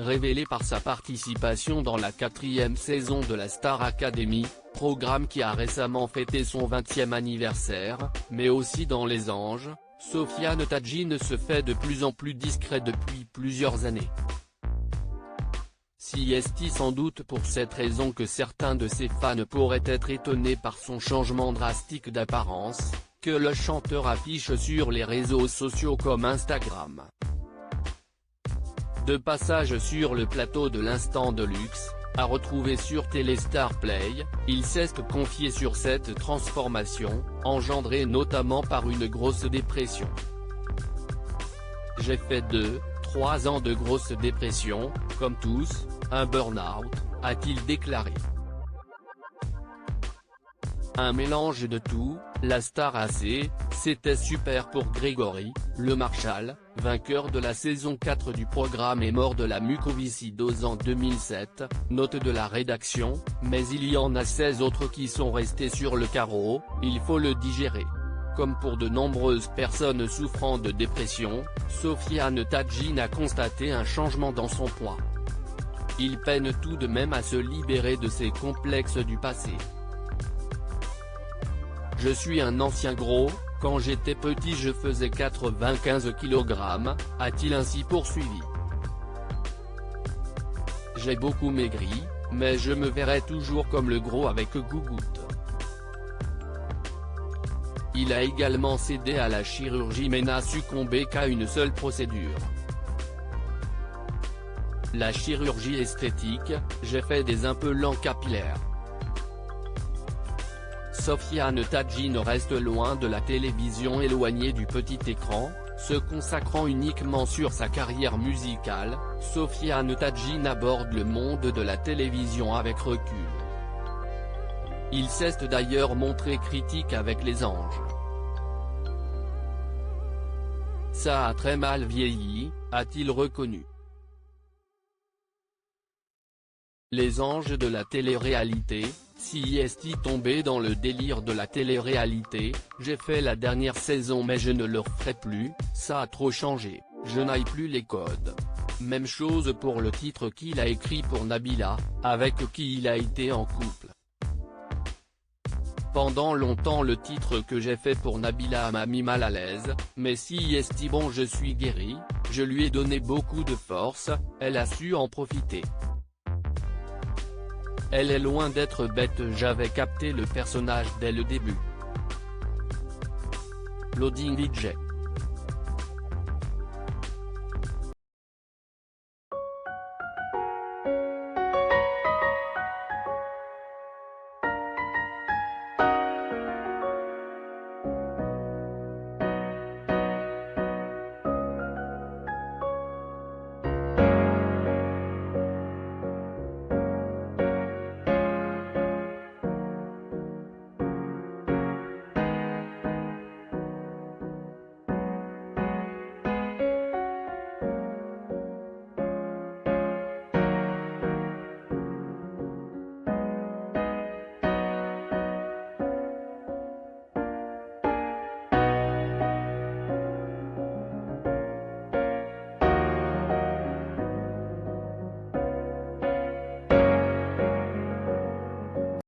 révélé par sa participation dans la 4e saison de la Star Academy, programme qui a récemment fêté son 20e anniversaire, mais aussi dans Les Anges. Sofiane Tadjine se fait de plus en plus discret depuis plusieurs années. Si est sans doute pour cette raison que certains de ses fans pourraient être étonnés par son changement drastique d'apparence, que le chanteur affiche sur les réseaux sociaux comme Instagram. De passage sur le plateau de l'Instant de Luxe, à retrouver sur Téléstar Play, il s'est confié sur cette transformation, engendrée notamment par une grosse dépression. « J'ai fait 2-3 ans de grosse dépression, comme tous, un burn-out », a-t-il déclaré. Un mélange de tout, la star AC, c'était super pour Grégory, le Marshall, vainqueur de la saison 4 du programme et mort de la mucoviscidose en 2007, note de la rédaction, mais il y en a 16 autres qui sont restés sur le carreau, il faut le digérer. Comme pour de nombreuses personnes souffrant de dépression, Sofiane Tadjine a constaté un changement dans son poids. Il peine tout de même à se libérer de ses complexes du passé. Je suis un ancien gros, quand j'étais petit je faisais 95 kg, a-t-il ainsi poursuivi. J'ai beaucoup maigri, mais je me verrai toujours comme le gros avec gougoute. Il a également cédé à la chirurgie mais n'a succombé qu'à une seule procédure. La chirurgie esthétique, j'ai fait des implants capillaires. Sofiane Tadjine reste loin de la télévision, éloigné du petit écran, se consacrant uniquement sur sa carrière musicale. Sofiane Tadjine aborde le monde de la télévision avec recul. Il s'est d'ailleurs montré critique avec Les Anges. Ça a très mal vieilli, a-t-il reconnu. Les Anges de la télé-réalité, si est tombé dans le délire de la télé-réalité, j'ai fait la dernière saison mais je ne le referai plus, ça a trop changé, je n'aille plus les codes. Même chose pour le titre qu'il a écrit pour Nabila, avec qui il a été en couple. Pendant longtemps le titre que j'ai fait pour Nabila m'a mis mal à l'aise, mais si est bon je suis guéri, je lui ai donné beaucoup de force, elle a su en profiter. Elle est loin d'être bête, j'avais capté le personnage dès le début. Loading DJ.